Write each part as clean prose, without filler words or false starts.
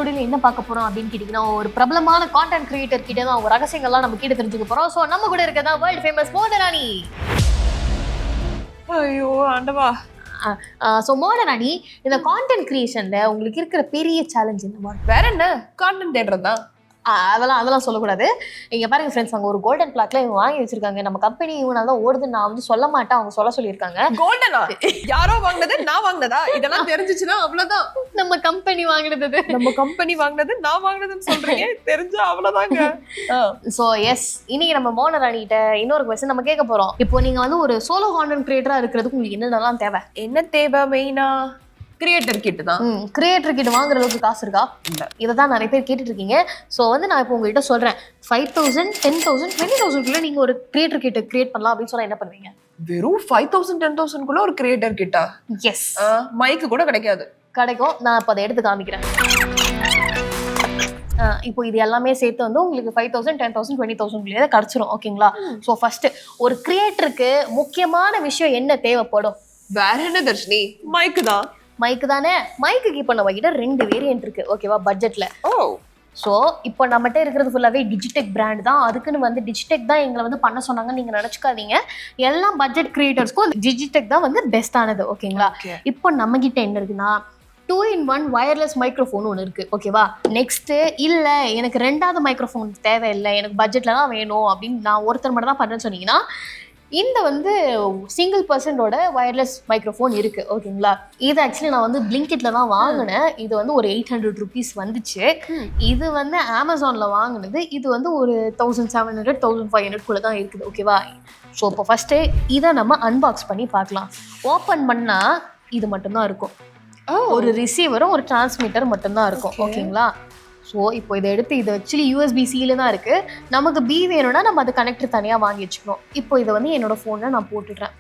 வீடியோல என்ன பார்க்க போறோம் அப்படின்னு கேட்டீங்கன்னா ஒரு பிரபலமான கான்டென்ட் கிரியேட்டர் கிட்ட தான் ஒரு ரகசியங்கள்லாம் நம்ம கிட்ட தெரிஞ்சுக்க போறோம். ஸோ நம்ம கூட இருக்கதான் வேர்ல்ட் ஃபேமஸ் மோனராணி. ஐயோ ஆண்டவா. ஸோ மோனராணி, இந்த கான்டென்ட் கிரியேஷன்ல உங்களுக்கு இருக்கிற பெரிய சேலஞ்ச் என்னவா? வேற என்ன, கான்டென்ட் தேடுறதா? அதெல்லாம் சொல்லக்கூடாது. இங்க பாருங்க ஃப்ரெண்ட்ஸ், அங்க ஒரு கோல்டன் பிளாக்ல இவங்க வாங்கி வச்சிருக்காங்க. நம்ம கம்பெனி இவனால தான் ஓடுது. நான் வந்து சொல்ல மாட்டேன், அவங்க சொல்லியிருக்காங்க. கோல்டனா? யாரோ வாங்கினது நான் வாங்கினதா? இதெல்லாம் தெரிஞ்சிச்சுன்னா அவ்வளவுதான். நம்ம கம்பெனி வாங்கினது, நம்ம கம்பெனி வாங்கினது நான் வாங்கினதுன்னு சொல்றீங்க, தெரிஞ்சா அவ்வளவுதாங்க. ஸோ எஸ், இன்னைக்கு நம்ம மோனராணிகிட்ட இன்னொரு கொஸ்டின் நம்ம கேட்க போறோம். இப்போ நீங்க வந்து ஒரு சோலோ கான்டென்ட் கிரியேட்டரா இருக்கிறதுக்கு உங்களுக்கு என்னென்னலாம் தேவை? என்ன தேவை மெயினா? கிரியேட்டர் கிட் தான். கிரியேட்டர் கிட் வாங்குற அளவுக்கு காசு இருக்கா? இல்ல. இதை தான் நிறைய பேர் கேட்டுட்டு இருக்கீங்க. ஸோ வந்து நான் இப்போ உங்ககிட்ட சொல்றேன், 5,000, 10,000, 20,000 நீங்க ஒரு கிரியேட்டர் கிட் கிரியேட் பண்ணலாம் அப்படின்னு சொன்னா என்ன பண்ணுவீங்க? வெறும் 5,000, 10,000 ஒரு கிரியேட்டர் கிட்டா? எஸ். மைக்கு கூட கிடைக்காது. கிடைக்கும். நான் இப்போ அதை எடுத்து காமிக்கிறேன். இப்போ இது எல்லாமே சேர்த்து வந்து உங்களுக்கு 5,000, 10,000, 20,000 கிடைச்சிரும். ஓகேங்களா? ஸோ ஃபர்ஸ்ட் ஒரு கிரியேட்டருக்கு முக்கியமான விஷயம் என்ன தேவைப்படும்? வேற என்ன தர்ஷினி? மைக்கு தான். மைக்கு தானே. மைக்குக்கு இப்போ நம்ம கிட்ட 2 வேரியன்ட் இருக்கு. ஓகேவா? பட்ஜெட்ல. ஸோ இப்போ நம்மகிட்ட இருக்கிறது ஃபுல்லாவே டிஜிடெக் பிராண்ட் தான். அதுக்குன்னு வந்து டிஜிடெக் தான் எங்களை வந்து பண்ண சொன்னாங்கன்னு நீங்க நினைச்சுக்காதீங்க. எல்லா பட்ஜெட் கிரியேட்டர்ஸ்க்கும் டிஜிடெக் தான் வந்து பெஸ்டானது. ஓகேங்களா? இப்போ நம்ம கிட்ட என்ன இருக்குன்னா 2-in-1 வயர்லெஸ் மைக்ரோஃபோன் ஒன்று இருக்கு. ஓகேவா? நெக்ஸ்ட் இல்ல எனக்கு 2வது மைக்ரோஃபோன் தேவையில்லை, எனக்கு பட்ஜெட்ல தான் வேணும் அப்படின்னு நான் ஒருத்தர் மட்டும் தான் பண்றேன்னு சொன்னீங்கன்னா இந்த வந்து சிங்கிள் பர்சனோட வயர்லெஸ் மைக்ரோஃபோன் இருக்கு. ஓகேங்களா? இது ஆக்சுவலி நான் வந்து பிளிங்கிட்ல தான் வாங்கினேன். இது வந்து ஒரு 800 rupees வந்துச்சு. இது வந்து அமேசான்ல வாங்கினது. இது வந்து ஒரு 1,700, 1,500 தான் இருக்குது. ஓகேவா? ஸோ இப்போ ஃபர்ஸ்ட் இதை நம்ம அன்பாக்ஸ் பண்ணி பார்க்கலாம். ஓப்பன் பண்ணா இது மட்டும்தான் இருக்கும். ஒரு ரிசீவரும் ஒரு டிரான்ஸ்மிட்டர் மட்டும்தான் இருக்கும். ஓகேங்களா? ஸோ இப்போ இதை எடுத்து இது ஆக்சுவலி USB-Cல தான் இருக்கு. நமக்கு B வேணும்னா நம்ம அது கனெக்டர் தனியாக வாங்கி வச்சுக்கணும். இப்போ இதை வந்து என்னோட ஃபோனில் நான் போட்டுடுறேன்.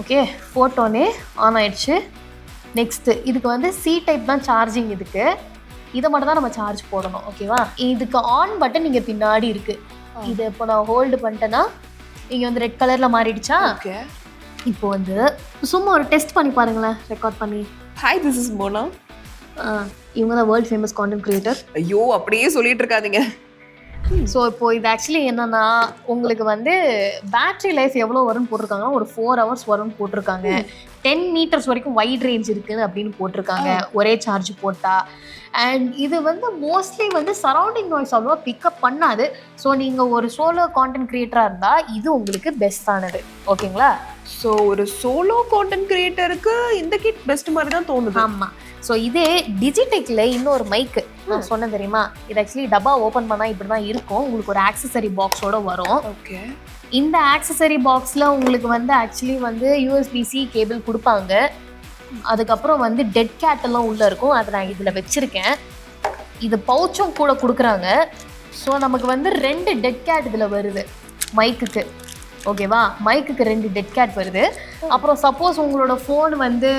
ஓகே, போட்டோன்னே ஆன் ஆயிடுச்சு. நெக்ஸ்ட்டு இதுக்கு வந்து C டைப் தான் சார்ஜிங். இதுக்கு இதை மட்டும் தான் நம்ம சார்ஜ் போடணும். ஓகேவா? இதுக்கு ஆன் பட்டன் இங்கே பின்னாடி இருக்கு. இதை இப்போ நான் ஹோல்டு பண்ணிட்டேன்னா இங்கே வந்து ரெட் கலரில் மாறிடுச்சா? இப்போ வந்து சும்மா ஒரு டெஸ்ட் பண்ணி பாருங்களேன், ரெக்கார்ட் பண்ணி. Hi, this is Mona. இவங்க தான் வேர்ல்ட் ஃபேமஸ் கான்டென்ட் கிரியேட்டர். ஐயோ அப்படியே சொல்லிட்டு இருக்காதீங்க. ஸோ இப்போ இது ஆக்சுவலி என்னன்னா உங்களுக்கு வந்து பேட்டரி லைஃப் எவ்வளோ வரும்னு போட்டிருக்காங்கன்னா ஒரு 4 hours வரும்னு போட்டிருக்காங்க. 10 meters வரைக்கும் வைட் ரேஞ்ச் இருக்குன்னு அப்படின்னு போட்டிருக்காங்க ஒரே சார்ஜ் போட்டா. அண்ட் இது வந்து மோஸ்ட்லி வந்து சரௌண்டிங் நாய்ஸ் அவ்வளோ பிக்கப் பண்ணாது. ஸோ நீங்கள் ஒரு சோலோ கான்டென்ட் கிரியேட்டராக இருந்தால் இது உங்களுக்கு பெஸ்டானது. ஓகேங்களா? ஸோ ஒரு சோலோ கான்டென்ட் கிரியேட்டருக்கு இந்த கிட் பெஸ்ட் மாதிரி தான் தோணுது. ஆமாம். ஸோ இதே டிஜிடெக்ல இன்னொரு மைக்கு நான் சொன்னேன் தெரியுமா? இது ஆக்சுவலி டப்பா ஓப்பன் பண்ணால் இப்படி தான் இருக்கும். உங்களுக்கு ஒரு ஆக்சசரி பாக்ஸோட வரும். ஓகே. இந்த ஆக்சசரி பாக்ஸில் உங்களுக்கு வந்து ஆக்சுவலி வந்து USB-C கேபிள் கொடுப்பாங்க. அதுக்கப்புறம் வந்து டெட் கேட் எல்லாம் உள்ளே இருக்கும். அதை நான் இதில் வச்சுருக்கேன். இது பவுச்சும் கூட கொடுக்குறாங்க. ஸோ நமக்கு வந்து 2 டெட் கேட் இதில் வருது மைக்குக்கு. ஓகேவா? மைக்குக்கு 2 டெட் கேட் வருது. அப்புறம் சப்போஸ் உங்களோட ஃபோன் வந்து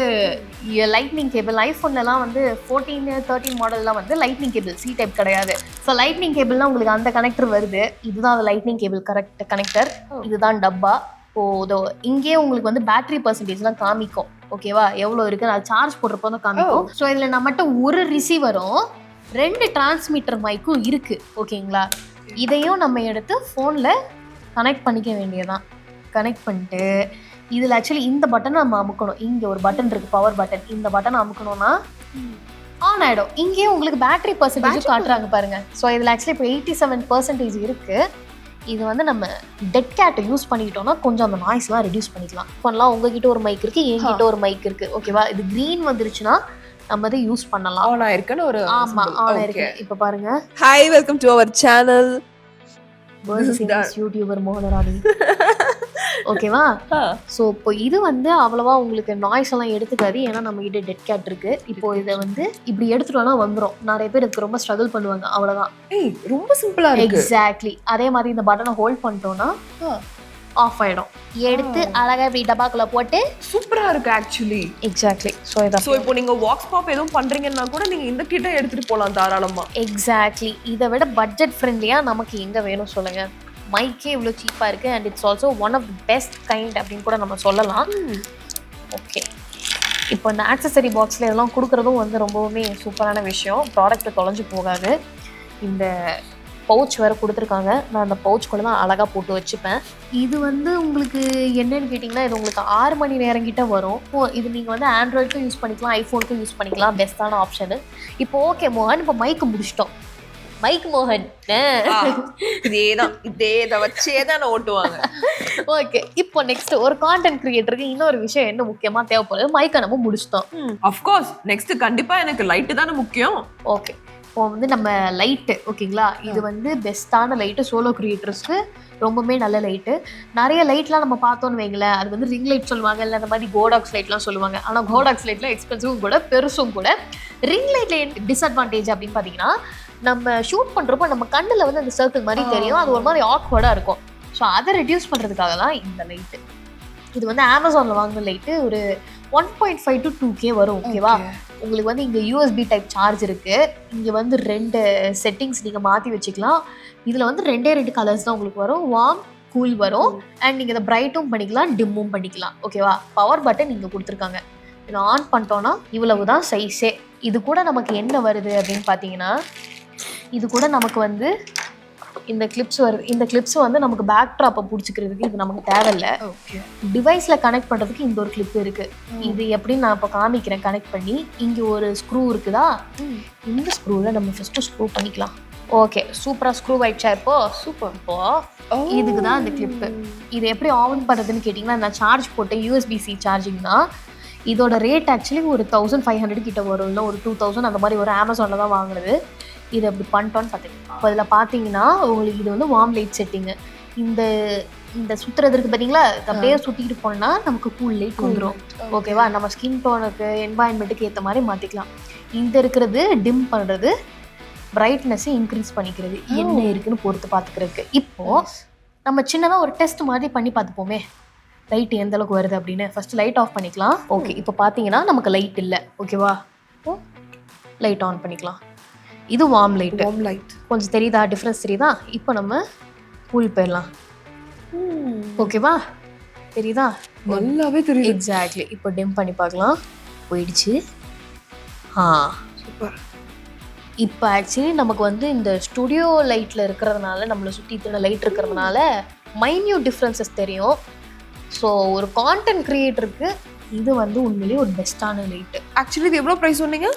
லைட்னிங் கேபிள், ஐஃபோன்லலாம் வந்து 14, 13 மாடல்லாம் வந்து லைட்னிங் கேபிள், C டைப் கிடையாது. ஸோ லைட்னிங் கேபிள்லாம் உங்களுக்கு அந்த கனெக்டர் வருது. இதுதான் அந்த லைட்னிங் கேபிள் கனெக்டர். இதுதான் டப்பா. இப்போ இங்கே உங்களுக்கு வந்து பேட்டரி பர்சன்டேஜ்லாம் காமிக்கும். ஓகேவா? எவ்வளோ இருக்குது அது சார்ஜ் போடுறப்போ தான் காமிக்கும். ஸோ இதில் நம்மகிட்ட ஒரு ரிசீவரும் 2 டிரான்ஸ்மிட்டர் மைக்கும் இருக்குது. ஓகேங்களா? இதையும் நம்ம எடுத்து ஃபோனில் கனெக்ட் பண்ணிக்க வேண்டியதான். கனெக்ட் பண்ணிட்டு இதில் ஆக்சுவலி இந்த பட்டனை நம்ம அமுக்கணும். இங்கே ஒரு பட்டன் இருக்குது, பவர் பட்டன். இந்த பட்டனை அமுக்கணும்னா ஆன் ஆகிடும். இங்கேயே உங்களுக்கு பேட்டரி பர்சன்டேஜ் காட்டுறாங்க பாருங்க. ஸோ இதில் ஆக்சுவலி இப்போ 87% இருக்குது. இது வந்து நம்ம டெட் கேட்டை யூஸ் பண்ணிக்கிட்டோம்னா கொஞ்சம் அந்த நாய்ஸ்லாம் ரெடியூஸ் பண்ணிக்கலாம். இப்போலாம் உங்ககிட்ட ஒரு மைக் இருக்குது, என்கிட்ட ஒரு மைக் இருக்குது. ஓகேவா? இது க்ரீன் வந்துருச்சுன்னா நம்ம அதை யூஸ் பண்ணலாம். ஆன் ஆயிருக்குன்னு ஒரு ஆமாம், ஆன் ஆயிருக்கு. இப்போ பாருங்க. Hi, welcome to our channel. YouTuber Monarani. ஓகேவா? ஸோ இப்போ இது வந்து அவ்வளவா உங்களுக்கு நாய்ஸ் எல்லாம் எடுத்துக்காது. ஏன்னா நம்ம கிட்ட டெட் கேட் இருக்கு. இப்போ இதை வந்து இப்படி எடுத்துட்டோம்னா வந்துடும். நிறைய பேர் இதுக்கு ரொம்ப ஸ்ட்ரகிள் பண்ணுவாங்க. அவ்வளோதான். ரொம்ப சிம்பிளா இருக்கு. எக்ஸாக்ட்லி. அதே மாதிரி இந்த பட்டனை ஹோல்ட் பண்ணிட்டோம்னா ஆஃப் ஆயிடும். எடுத்து அழகா இப்படி டப்பாக்குள்ள போட்டு சூப்பரா இருக்கு ஆக்சுவலி. எக்ஸாக்ட்லி. ஸோ இப்போ நீங்க வாக்ஸ் பாப் எதுவும் பண்றீங்கன்னா கூட நீங்க இந்த கிட்ட எடுத்துட்டு போலாம் தாராளமா. எக்ஸாக்ட்லி. இதை விட பட்ஜெட் ஃப்ரெண்ட்லியா நமக்கு எங்க வேணும் சொல்லுங்க? மைக்கே இவ்வளோ சீப்பாக இருக்குது. And it's also one of the best kind அப்படின்னு கூட நம்ம சொல்லலாம். ஓகே, இப்போ இந்த ஆக்சசரி பாக்ஸில் இதெல்லாம் கொடுக்குறதும் வந்து ரொம்பவுமே சூப்பரான விஷயம். ப்ராடக்ட்டை தொலைஞ்சு போகாது. இந்த பவுச் வேறு கொடுத்துருக்காங்க. நான் அந்த பவுச்சுக்குள்ளே தான் அழகாக போட்டு வச்சுப்பேன். இது வந்து உங்களுக்கு என்னன்னு கேட்டிங்கன்னா, இது உங்களுக்கு 6 மணி நேரம் கிட்ட வரும். இது நீங்கள் வந்து ஆண்ட்ராய்டுக்கும் யூஸ் பண்ணிக்கலாம், ஐஃபோனுக்கும் யூஸ் பண்ணிக்கலாம். பெஸ்ட்டான ஆப்ஷனு. இப்போ ஓகே மோகன், இப்போ மைக்கு முடிச்சிட்டோம். மைக் மோகன் இதே வச்சே தான் ஓட்டுவாங்க. ஓகே, இப்போ நெக்ஸ்ட் ஒரு கான்டென்ட் கிரியேட்டருக்கு இன்னொரு விஷயம் என்ன முக்கியமாக தேவைப்படுது? மைக்கை நம்ம முடிச்சிட்டோம். அஃப்கோர்ஸ் நெக்ஸ்ட் கண்டிப்பாக எனக்கு லைட்டு தானே முக்கியம். ஓகே, இப்போ வந்து நம்ம லைட்டு ஓகேங்களா, இது வந்து பெஸ்ட்டான லைட்டு சோலோ கிரியேட்டர்ஸ்க்கு ரொம்பவே நல்ல லைட்டு. நிறைய லைட்லாம் நம்ம பார்த்தோன்னு வைங்களேன், அது வந்து ரிங் லைட் சொல்லுவாங்க, இல்லை அந்த மாதிரி கோடாக்ஸ் லைட்லாம் சொல்லுவாங்க. ஆனால் கோடாக்ஸ் லைட்லாம் எக்ஸ்பென்சிவும் கூட, பெருசும் கூட. ரிங் லைட்டில் டிஸ்அட்வான்டேஜ் அப்படின்னு பார்த்தீங்கன்னா, நம்ம ஷூட் பண்ணுறப்போ நம்ம கண்ணில் வந்து அந்த சர்க்கிள் மாதிரி தெரியும், அது ஒரு மாதிரி ஆக்வர்டாக இருக்கும். ஸோ அதை ரெடியூஸ் பண்ணுறதுக்காக தான் இந்த லைட்டு. இது வந்து அமேசானில் வாங்கின லைட்டு ஒரு 1.5 to 2K வரும். ஓகேவா, உங்களுக்கு வந்து இங்கே யூஎஸ்பி டைப் சார்ஜ் இருக்குது. இங்கே வந்து 2 செட்டிங்ஸ் நீங்கள் மாற்றி வச்சுக்கலாம். இதில் வந்து 2 கலர்ஸ் தான் உங்களுக்கு வரும். வார்ம், கூல் வரும். அண்ட் நீங்கள் இதை பிரைட்டும் பண்ணிக்கலாம், டிம்மும் பண்ணிக்கலாம். ஓகேவா, பவர் பட்டன் இங்கே கொடுத்துருக்காங்க. இதை ஆன் பண்ணிட்டோன்னா இவ்வளவு தான் சைஸே. இது கூட நமக்கு என்ன வருது அப்படின்னு பார்த்தீங்கன்னா, இது கூட நமக்கு வந்து இந்த கிளிப்ஸ் வருது. இந்த கிளிப்ஸ் வந்து நமக்கு பேக் ட்ராப்பை பிடிச்சிக்கிறதுக்கு இது நமக்கு தேவையில்லை. டிவைஸில் கனெக்ட் பண்ணுறதுக்கு இந்த ஒரு கிளிப் இருக்குது. இது எப்படின்னு நான் இப்போ காமிக்கிறேன் கனெக்ட் பண்ணி. இங்கே ஒரு ஸ்க்ரூ இருக்குதா, இந்த ஸ்க்ரூவில் நம்ம ஃபஸ்ட்டு ஸ்க்ரூ பண்ணிக்கலாம். ஓகே, சூப்பராக ஸ்க்ரூ ஆயிடுச்சா? இப்போ சூப்பர். இப்போ இதுக்கு தான் இந்த கிளிப்பு. இது எப்படி ஆன் பண்ணுறதுன்னு கேட்டிங்கன்னா, நான் சார்ஜ் போட்டேன், USB-C சார்ஜிங் தான். இதோட ரேட் ஆக்சுவலி ஒரு 1500 கிட்ட வரும், இல்லை ஒரு 2000 அந்த மாதிரி ஒரு அமேசானில் தான் வாங்குறது. இது அப்படி பண்ணிட்டோன்னு பார்த்தீங்கன்னா, இப்போ இதில் பார்த்தீங்கன்னா உங்களுக்கு இது வந்து வார்ம் லைட் செட்டிங்கு. இந்த சுற்றுறது இருக்குது பார்த்தீங்களா, இது அப்படியே சுற்றிக்கிட்டு போனால் நமக்கு கூல் லைட் வந்துடும். ஓகேவா, நம்ம ஸ்கின் டோனுக்கு என்வாயன்மெண்ட்டுக்கு ஏற்ற மாதிரி மாற்றிக்கலாம். இந்த இருக்கிறது டிம் பண்ணுறது, பிரைட்னஸை இன்க்ரீஸ் பண்ணிக்கிறது, என்ன இருக்குன்னு பொறுத்து பார்த்துக்கிறதுக்கு. இப்போது நம்ம சின்னதாக ஒரு டெஸ்ட் மாதிரி பண்ணி பார்த்துப்போமே, லைட் எந்த அளவுக்கு வருது அப்படின்னு. ஃபஸ்ட்டு லைட் ஆஃப் பண்ணிக்கலாம். ஓகே, இப்போ பார்த்தீங்கன்னா நமக்கு லைட் இல்லை. ஓகேவா, லைட் ஆன் பண்ணிக்கலாம். இது வார்ம் லைட். கொஞ்சம் தெரியுதா, டிஃப்ரென்ஸ் தெரியுதா? இப்போ நம்ம கூல் போயிடலாம். ஓகேவா, தெரியுதா? நல்லாவே தெரியும். எக்ஸாக்ட்லி. இப்போ டிம் பண்ணி பார்க்கலாம். போயிடுச்சு. சூப்பர். இப்போ ஆக்சுவலி நமக்கு வந்து இந்த ஸ்டுடியோ லைட்டில் இருக்கிறதுனால, நம்மளை சுற்றி இத்தனை லைட் இருக்கிறதுனால மைன்யூட் டிஃப்ரென்சஸ் தெரியும். ஸோ ஒரு கான்டென்ட் கிரியேட்டருக்கு இது வந்து உண்மையிலேயே ஒரு பெஸ்ட்டான லைட்டு. ஆக்சுவலி இது எவ்வளோ ப்ரைஸ் சொன்னீங்க?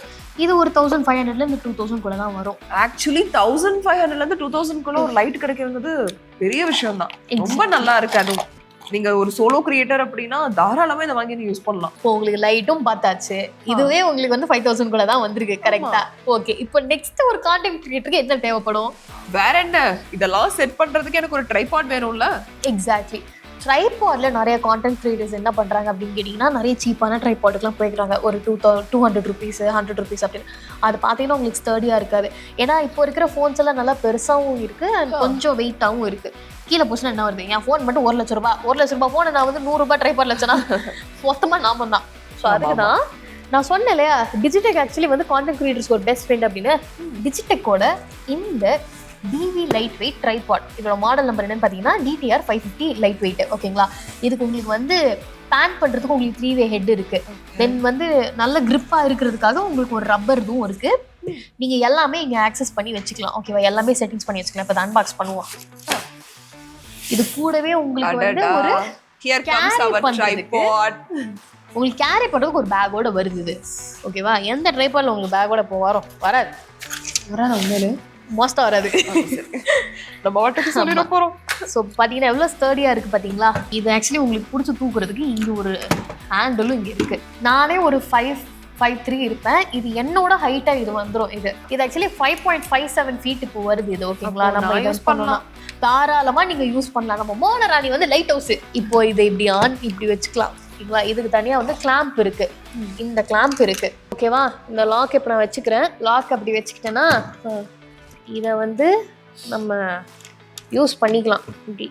இது ஒரு 1500 2000 கூட தான் வரும். ஆக்சுவலி 1500 2000 ஒரு லைட் கிடைக்கிறது பெரிய விஷயம் தான். ரொம்ப நல்லா இருக்கு. அதுவும் நீங்க ஒரு சோலோ கிரியேட்டர் அப்படின்னா தாராளமா இதை வாங்கி யூஸ் பண்ணலாம். இப்போ உங்களுக்கு லைட்டும் பார்த்தாச்சு, இதுவே உங்களுக்கு வந்து 5000 கூட தான் வந்திருக்கு. கரெக்டா? ஓகே, இப்போ நெக்ஸ்ட் ஒரு கான்டென்ட் கிரியேட்டருக்கு என்ன தேவைப்படும்? வேற என்ன, இதெல்லாம் செட் பண்றதுக்கு எனக்கு ஒரு ட்ரைபாட் வேணும்ல. எக்ஸாக்ட்லி. ட்ரைபாட்ல நிறைய கான்டென்ட் கிரியேட்டர்ஸ் என்ன பண்ணுறாங்க அப்படின்னு கேட்டிங்கன்னா, நிறைய சீப்பான ட்ரைபாட்டுக்குலாம் போய்க்கிறாங்க. ஒரு 200 rupees 100 rupees அப்படின்னு. அது பார்த்தீங்கன்னா உங்களுக்கு ஸ்டர்டியாக இருக்காது. ஏன்னா இப்போ இருக்கிற ஃபோன்ஸ் எல்லாம் நல்லா பெருசாகவும் இருக்குது அண்ட் கொஞ்சம் வெயிட்டாகவும் இருக்குது. கீழே போச்சுன்னா என்ன வருது? என் ஃபோன் மட்டும் 1 லட்ச ரூபாய். 1 லட்ச ரூபாய் ஃபோனை நான் வந்து 100 ரூபாய் ட்ரைபாட் லட்சம்னா மொத்தமாக நாம தான். ஸோ அதுக்கு தான் நான் சொன்னேன் இல்லையா, டிஜிடெக் ஆக்சுவலி வந்து கான்டென்ட் கிரியேட்டர்ஸ்க்கு ஒரு பெஸ்ட் ஃப்ரெண்ட் அப்படின்னு. டிஜிடெக்கோட இந்த டிவி லைட் வெயிட் ட்ரைபாட், இதோட மாடல் நம்பர் என்னன்னு பார்த்தீங்கன்னா DTR 550 லைட் வெயிட். ஓகேங்களா, இதுக்கு உங்களுக்கு வந்து பேன் பண்ணுறதுக்கு உங்களுக்கு 3-way ஹெட் இருக்குது. தென் வந்து நல்ல கிரிப்பாக இருக்கிறதுக்காக உங்களுக்கு ஒரு ரப்பர் இதுவும் இருக்குது. நீங்கள் எல்லாமே இங்கே ஆக்சஸ் பண்ணி வச்சுக்கலாம். ஓகேவா, எல்லாமே செட்டிங்ஸ் பண்ணி வச்சுக்கலாம். இப்போ அன்பாக்ஸ் பண்ணுவோம். இது கூடவே உங்களுக்கு வந்து ஒரு உங்களுக்கு கேரி பண்ணுறதுக்கு ஒரு பேக்கோட வருது. ஓகேவா, எந்த ட்ரைபாட்ல உங்களுக்கு பேக்கோட இப்போ வராது உண்மையிலே மோஸ்டா வராது. நம்ம வாட்டுக்கு சொல்லிட போறோம். ஸோ பார்த்தீங்கன்னா எவ்வளோ ஸ்டர்டியாக இருக்குது பார்த்தீங்களா. இது ஆக்சுவலி உங்களுக்கு பிடிச்சி தூக்குறதுக்கு இங்கே ஒரு ஹேண்டிலும் இங்கே இருக்குது. நானே ஒரு 5'3" இருப்பேன். இது என்னோட ஹைட்டாக இது வந்துடும். இது ஆக்சுவலி 5.57 feet இப்போ வருது. இது ஓகேங்களா, நம்ம யூஸ் பண்ணலாம், தாராளமாக நீங்கள் யூஸ் பண்ணலாம். நம்ம மோனராணி வந்து லைட் ஹவுஸ். இப்போ இதை இப்படி வச்சுக்கலாம். ஓகேங்களா, இதுக்கு தனியாக வந்து கிளாம்ப் இருக்குது. இந்த கிளாம்ப் இருக்குது. ஓகேவா, இந்த லாக் இப்போ நான் வச்சுக்கிறேன். லாக் அப்படி வச்சுக்கிட்டேன்னா இதை வந்து நம்ம யூஸ் பண்ணிக்கலாம் இப்படி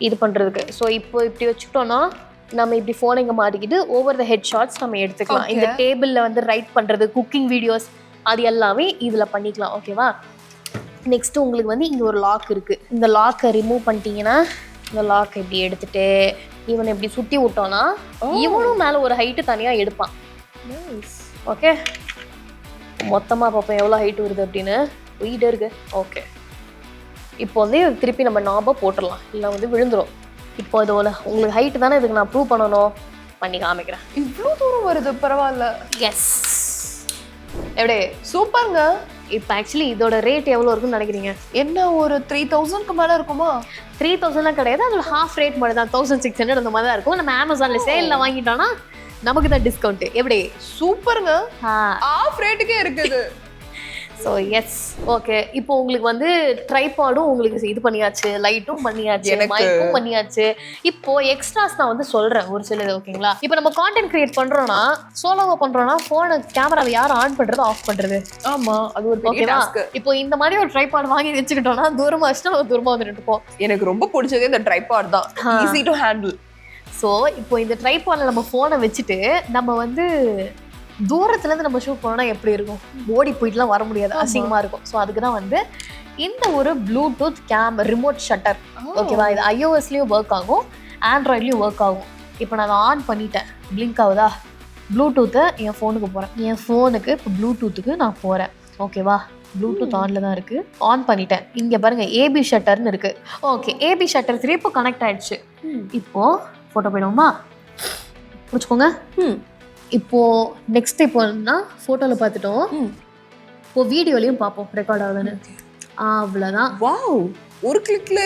இது பண்ணுறதுக்கு. ஸோ இப்போ இப்படி வச்சுக்கிட்டோன்னா நம்ம இப்படி ஃபோனை இங்கே மாட்டிக்கிட்டு ஓவர் த ஹெட் ஷாட்ஸ் நம்ம எடுத்துக்கலாம். இந்த டேபிளில் வந்து ரைட் பண்ணுறது, குக்கிங் வீடியோஸ், அது எல்லாமே இதில் பண்ணிக்கலாம். ஓகேவா, நெக்ஸ்ட்டு உங்களுக்கு வந்து இங்கே ஒரு லாக் இருக்குது. இந்த லாக்கை ரிமூவ் பண்ணிட்டீங்கன்னா இந்த லாக்கை இப்படி எடுத்துகிட்டு இவனை இப்படி சுற்றி விட்டோன்னா இவனும் மேலே ஒரு ஹைட்டு தனியாக எடுப்பான். ஓகே, மொத்தமாக பார்ப்போம் எவ்வளோ ஹைட் வருது அப்படின்னு. வீடு இருக்கு. ஓகே, இப்போ வந்து திருப்பி நம்ம நாபை போட்டுடலாம், இல்லை வந்து விழுந்துடும். இப்போ இதோட உங்களுக்கு ஹைட்டு தானே, இதுக்கு நான் ப்ரூவ் பண்ணணும், பண்ணி காமிக்கிறேன். இவ்வளோ தூரம் வருது, பரவாயில்ல. எஸ், எப்படி சூப்பருங்க. இப்போ ஆக்சுவலி இதோட ரேட் எவ்வளோ இருக்குன்னு நினைக்கிறீங்க? என்ன ஒரு 3000க்கு மேலே இருக்குமா? 3000 கிடையாது, அதோட ஹாஃப் ரேட் மட்டும் தான், 1600 அந்த மாதிரி தான் இருக்கும். நம்ம அமேசான்ல சேலில் வாங்கிட்டோம்னா நமக்கு தான் டிஸ்கவுண்ட். எப்படி சூப்பருங்க, ஹாஃப் ரேட்டுக்கே இருக்குது. So yes, okay. இப்போ உங்களுக்கு வந்து ட்ரைபாடும் உங்களுக்கு இது பண்ணியாச்சு, லைட்டும் பண்ணியாச்சு, மைக்கும் பண்ணியாச்சு. இப்போ எக்ஸ்ட்ராஸ் நான் வந்து சொல்றேன் ஒரு சிலது, ஓகேங்களா? இப்போ நம்ம கான்டென்ட் கிரியேட் பண்றோம்னா, சோலோவா பண்றோம்னா, போனை கேமராவை யார் ஆன் பண்றது, ஆஃப் பண்றது? ஆமா, அது ஒரு பெரிய டாஸ்க். இப்போ இந்த மாதிரி ஒரு ட்ரைபாட் வாங்கி வச்சுக்கிட்டோம்னா, தூரமா வச்சுட்டு நம்ம தூரமா வந்து நின்றுப்போம். எனக்கு ரொம்ப பிடிச்சது இந்த ட்ரைபாட் தான், ஈஸி டு ஹேண்டில். ஸோ இப்போ இந்த ட்ரைபாட்ல நம்ம போனை வச்சுட்டு நம்ம வந்து தூரத்துல இருந்து நம்ம ஷூட் பண்ணோம்னா எப்படி இருக்கும்? ஓடி போயிட்டுலாம் வர முடியாது, அசிங்கமா இருக்கும். ஸோ அதுக்கு தான் வந்து இந்த ஒரு ப்ளூடூத் ரிமோட் ஷட்டர், ஓகேவா? இது iOSலயும் ஒர்க் ஆகும், ஆண்ட்ராய்ட்லயும் ஒர்க் ஆகும். இப்போ நான் அதை ஆன் பண்ணிட்டேன், பிளிங்க் ஆகுதா? ப்ளூடூத்தை என் ஃபோனுக்கு போகிறேன், என் ஃபோனுக்கு இப்போ ப்ளூடூத்துக்கு நான் போகிறேன், ஓகேவா? ப்ளூடூத் ஆனில் தான் இருக்குது, ஆன் பண்ணிட்டேன். இங்கே பாருங்கள் ஏபி ஷட்டர்னு இருக்குது. ஓகே, ஏபி ஷட்டர் 3 இப்போ கனெக்ட் ஆகிடுச்சு. இப்போது ஃபோட்டோ போயிடுவோமா? பிடிச்சிக்கோங்க. இப்போ நெக்ஸ்ட் இப்போ என்னன்னா ஃபோட்டோவில் பார்த்துட்டோம், இப்போ வீடியோலையும் பார்ப்போம் ரெக்கார்ட் ஆகுதுன்னு. அவ்வளோதான். வாவ், ஒரு கிளிக்ல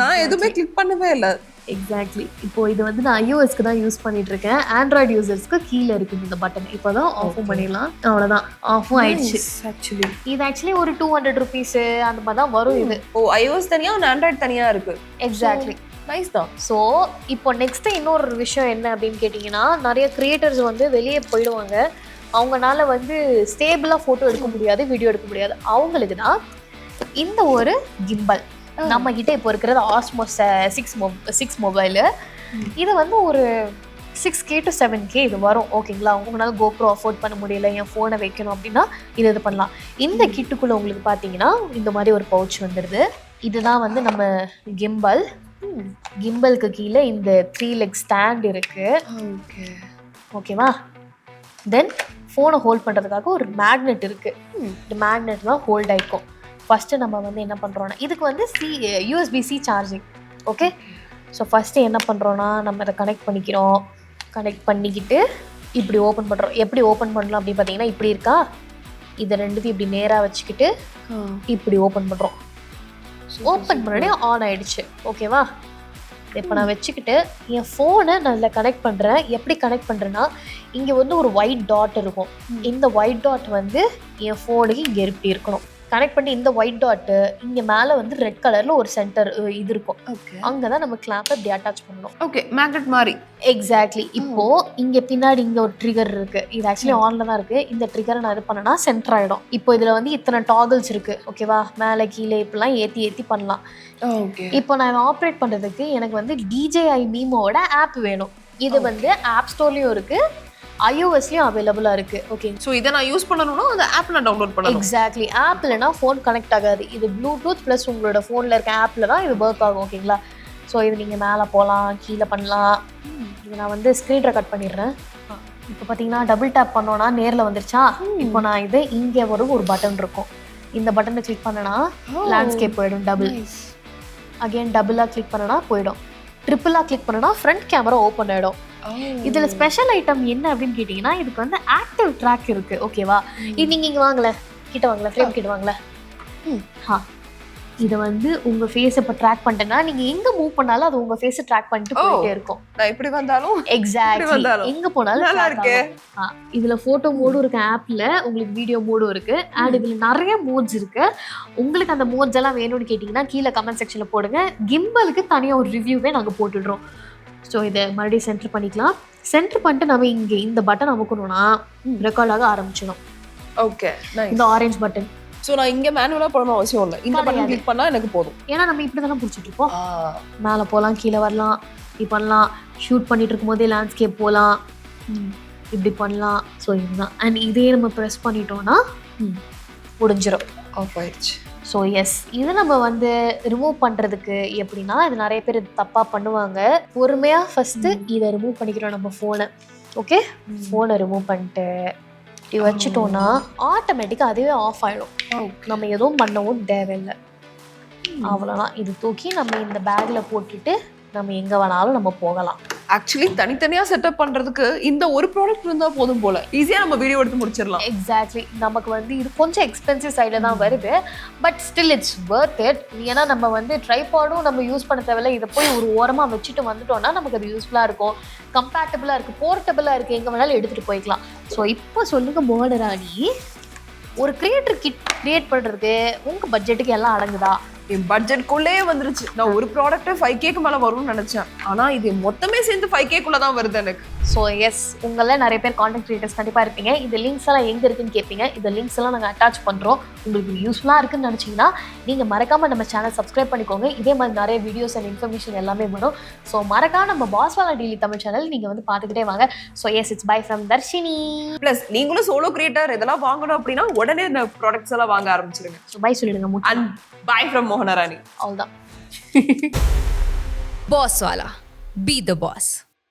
நான் எதுவுமே கிளிக் பண்ணவே இல்லை. எக்ஸாக்ட்லி. இப்போ இது வந்து நான் iOSக்கு தான் யூஸ் பண்ணிட்டு இருக்கேன், ஆண்ட்ராய்டு யூசர்ஸ்க்கு கீழே இருக்குது இந்த பட்டன். இப்போ தான் ஆஃபும் பண்ணிடலாம், அவ்வளோதான், ஆஃபும் ஆயிடுச்சு. ஆக்சுவலி இது ஆக்சுவலி ஒரு 200 rupees அந்த மாதிரி தான் வரும் இது. ஓ, iOS தனியாக ஆண்ட்ராய்டு தனியாக இருக்கு. எக்ஸாக்ட்லி, நைஸ் தான். ஸோ இப்போ நெக்ஸ்ட் இன்னொரு விஷயம் என்ன அப்படின்னு கேட்டிங்கன்னா, நிறைய கிரியேட்டர்ஸ் வந்து வெளியே போயிடுவாங்க, அவங்களால வந்து ஸ்டேபிளாக ஃபோட்டோ எடுக்க முடியாது, வீடியோ எடுக்க முடியாது. அவங்களுக்கு தான் இந்த ஒரு கிம்பல் நம்ம கிட்ட இப்போ இருக்கிறது Osmo 6 மொபைலு. இது வந்து ஒரு 6K to 7K இது வரும், ஓகேங்களா? உங்களால் GoPro அஃபோர்ட் பண்ண முடியல, என் ஃபோனை வைக்கணும் அப்படின்னா இது பண்ணலாம். இந்த கிட்டுக்குள்ளே உங்களுக்கு பார்த்தீங்கன்னா இந்த மாதிரி ஒரு பவுச் வந்துடுது. இதுதான் வந்து நம்ம கிம்பல். கிம்பலுக்கு கீழே இந்த 3 leg ஸ்டாண்ட் இருக்கு, ஓகேவா? தென் ஃபோனை ஹோல்ட் பண்ணுறதுக்காக ஒரு மேக்னெட் இருக்கு. இந்த மேக்னெட் தான் ஹோல்ட் ஆகிக்கும். ஃபஸ்ட்டு நம்ம வந்து என்ன பண்ணுறோன்னா, இதுக்கு வந்து USB-C charging, okay? So first என்ன பண்ணுறோன்னா, நம்ம அதை கனெக்ட் பண்ணிக்கிறோம். கனெக்ட் பண்ணிக்கிட்டு இப்படி ஓப்பன் பண்ணுறோம். எப்படி ஓப்பன் பண்ணலாம் அப்படின்னு பார்த்தீங்கன்னா, இப்படி இருக்கா, இதை ரெண்டுத்தையும் இப்படி நேராக வச்சுக்கிட்டு இப்படி ஓப்பன் பண்ணுறோம். ஓப்பன் பண்ணோடனே ஆன் ஆகிடுச்சு, ஓகேவா? இப்போ நான் வச்சுக்கிட்டு என் ஃபோனை நான் இதில் கனெக்ட் பண்ணுறேன். எப்படி கனெக்ட் பண்ணுறேன்னா, இங்கே வந்து ஒரு ஒயிட் டாட் இருக்கும். இந்த ஒயிட் டாட் வந்து என் ஃபோனுக்கு இங்கே இப்படி இருக்கணும். கனெக்ட் பண்ணி இந்த ஒயிட் டாட்டு இங்கே மேலே வந்து ரெட் கலரில் ஒரு சென்டர் இது இருக்கும், அங்கே தான் நம்ம கிளாப்பை இப்படி அட்டாச் பண்ணணும். ஓகே, மேக்னெட் மாதிரி. எக்ஸாக்ட்லி. இப்போது இங்கே பின்னாடி இங்கே ஒரு ட்ரிகர் இருக்குது, இது ஆக்சுவலி ஆனில் தான் இருக்குது. இந்த ட்ரிகரை நான் இது பண்ணேன்னா சென்டர் ஆகிடும். இப்போ இதில் வந்து இத்தனை டாகிள்ஸ் இருக்குது, ஓகேவா? மேலே கீழே இப்படிலாம் ஏற்றி பண்ணலாம். இப்போ நான் இதை ஆப்ரேட் பண்ணுறதுக்கு எனக்கு வந்து DJI மீமோட ஆப் வேணும். இது வந்து ஆப் ஸ்டோர்லேயும் இருக்குது, iOSலயும் அவைலபிளாக இருக்குது, ஓகே? ஸோ இதை நான் யூஸ் பண்ணணும்னா அந்த ஆப் நான் டவுன்லோட் பண்ணணும். எக்ஸாக்ட்லி. ஆப் இல்லைனா ஃபோன் கனெக்ட் ஆகாது. இது ப்ளூடூத் ப்ளஸ் உங்களோட ஃபோனில் இருக்க ஆப்பில் தான் இது ஒர்க் ஆகும், ஓகேங்களா? ஸோ இது நீங்கள் மேலே போகலாம், கீழே பண்ணலாம். இது நான் வந்து ஸ்க்ரீன் ரெக்கார்ட் பண்ணிடுறேன். இப்போ பார்த்தீங்கன்னா டபுள் டேப் பண்ணோன்னா நேரில் வந்துருச்சா? இப்போ நான் இது இங்கே ஒரு பட்டன் இருக்கும், இந்த பட்டனை கிளிக் பண்ணனா லேண்ட்ஸ்கேப் போயிடும். டபுள் அகெயின் டபுளாக கிளிக் பண்ணனா போயிடும். ட்ரிப்பிளாக கிளிக் பண்ணனா ஃப்ரண்ட் கேமரா ஓப்பன் ஆகிடும். இதில் ஸ்பெஷல் ஐட்டம் என்ன அப்படின்னு கேட்டிங்கன்னா, இதுக்கு வந்து ஆக்டிவ் ட்ராக் இருக்குது, ஓகேவா? இது நீங்கள் இங்கே வாங்கல, கிட்ட வாங்கல, ஃப்ரேம் கிட்ட வாங்கல. இதை வந்து உங்கள் ஃபேஸை இப்போ ட்ராக் பண்ணிட்டேன்னா நீங்கள் எங்கே மூவ் பண்ணாலும் அது உங்கள் ஃபேஸை ட்ராக் பண்ணிட்டு போயிட்டே இருக்கும். நான் இப்படி வந்தாலும் எக்ஸாக்ட்லி எங்கே போனாலும் நல்லா இருக்கு. இதில் ஃபோட்டோ மோடும் இருக்குது, ஆப்பில் உங்களுக்கு வீடியோ மோடும் இருக்குது, அண்ட் இதில் நிறைய மோட்ஸ் இருக்குது. உங்களுக்கு அந்த மோட்ஸ் எல்லாம் வேணும்னு கேட்டிங்கன்னா கீழே கமெண்ட் செக்ஷனில் போடுங்க. கிம்பலுக்கு தனியாக ஒரு ரிவ்யூவே நாங்கள் போட்டுடுறோம். ஸோ இதை மறுபடியும் சென்டர் பண்ணிக்கலாம். சென்டர் பண்ணிட்டு நம்ம இங்கே இந்த பட்டன் அமுக்கணும்னா ரெக்கார்ட் ஆக ஆரம்பிச்சிடும். ஓகே, இந்த ஆரஞ்சு பட்டன். ஸோ நான் இங்கே மேனுவலாக போடணும் அவசியம் இல்லை, இந்த பட்டன் கிளிக் பண்ணால் எனக்கு போதும். ஏன்னா நம்ம இப்படி தானே பிடிச்சிட்டு இருப்போம். மேலே போகலாம், கீழே வரலாம், இப்படி பண்ணலாம். ஷூட் பண்ணிட்டு இருக்கும் போதே லேண்ட்ஸ்கேப் போகலாம், இப்படி பண்ணலாம். ஸோ இதுதான். அண்ட் இதே நம்ம ப்ரெஸ் பண்ணிட்டோம்னா முடிஞ்சிடும், ஆஃப் ஆயிடுச்சு. ஸோ எஸ், இது நம்ம வந்து ரிமூவ் பண்ணுறதுக்கு எப்படின்னா, இது நிறைய பேர் தப்பாக பண்ணுவாங்க. பொறுமையாக ஃபஸ்ட்டு இதை ரிமூவ் பண்ணிக்கிறோம் நம்ம ஃபோனை. ஓகே ஃபோனை ரிமூவ் பண்ணிட்டு இப்படி வச்சுட்டோம்னா ஆட்டோமேட்டிக்காக அதுவே ஆஃப் ஆகிடும். நம்ம எதுவும் பண்ணவும் தேவையில்லை. அவ்வளோதான். இது தூக்கி நம்ம இந்த பேக்கில் போட்டுட்டு நம்ம எங்கே வேணாலும் நம்ம போகலாம். ஆக்சுவலி தனித்தனியாக செட்டப் பண்ணுறதுக்கு இந்த ஒரு ப்ராடக்ட் இருந்தால் போதும் போல, ஈஸியாக நம்ம வீடியோ எடுத்து முடிச்சிடலாம். எக்ஸாக்ட்லி. நமக்கு வந்து இது கொஞ்சம் எக்ஸ்பென்சிவ் சைடில் தான் வருது, but still it's worth it. ஏன்னா நம்ம வந்து ட்ரைபாடும் நம்ம யூஸ் பண்ண தேவையில்ல, இதை போய் ஒரு ஓரமாக வச்சுட்டு வந்துட்டோம்னா நமக்கு அது யூஸ்ஃபுல்லாக இருக்கும், கம்பேட்டபிளாக இருக்குது, போர்ட்டபிளாக இருக்குது, எங்கே வேணாலும் எடுத்துகிட்டு போய்க்கலாம். ஸோ இப்போ சொல்லுங்க மோனராணி, ஒரு கிரியேட்டர் கிட் கிரியேட் பண்ணுறதுக்கு உங்கள் பட்ஜெட்டுக்கு எல்லாம் அடங்குதா? என் பட்ஜெட்குள்ளே வந்துருச்சு. நான் ஒரு ப்ராடக்ட் 5K மேலே வரும்னு நினைச்சேன், ஆனால் இது மொத்தமே சேர்ந்து 5K தான் வருது எனக்கு. ஸோ எஸ், உங்களில் நிறைய பேர் கான்டென்ட் கிரியேட்டர்ஸ் கண்டிப்பாக இருப்பீங்க. இந்த லிங்க்ஸ் எல்லாம் எங்கே இருக்குன்னு கேட்பீங்க. இந்த லிங்க்ஸ் எல்லாம் நாங்கள் அட்டாச் பண்ணுறோம். உங்களுக்கு யூஸ்ஃபுல்லாக இருக்குன்னு நினச்சிங்கன்னா நீங்கள் மறக்காமல் நம்ம சேனல் சப்ஸ்கிரைப் பண்ணிக்கோங்க. இதே மாதிரி நிறைய வீடியோஸ் அண்ட் இன்ஃபர்மேஷன் எல்லாமே வரும். ஸோ மறக்காம நம்ம பாஸ்வாலா டெய்லி தமிழ் சேனல் நீங்கள் வந்து பார்த்துக்கிட்டே வாங்க. So yes, it's bye from Dharshini. Plus நீங்களும் சோலோ கிரியேட்டர் இதெல்லாம் வாங்கணும் அப்படின்னா உடனே இந்த ப்ராடக்ட்ஸ் எல்லாம் வாங்க ஆரம்பிச்சிருங்க. ஸோ பை சொல்லிடுங்க. And bye from Mohanarani. அவ்வளோதான். Bosswala. Be the boss.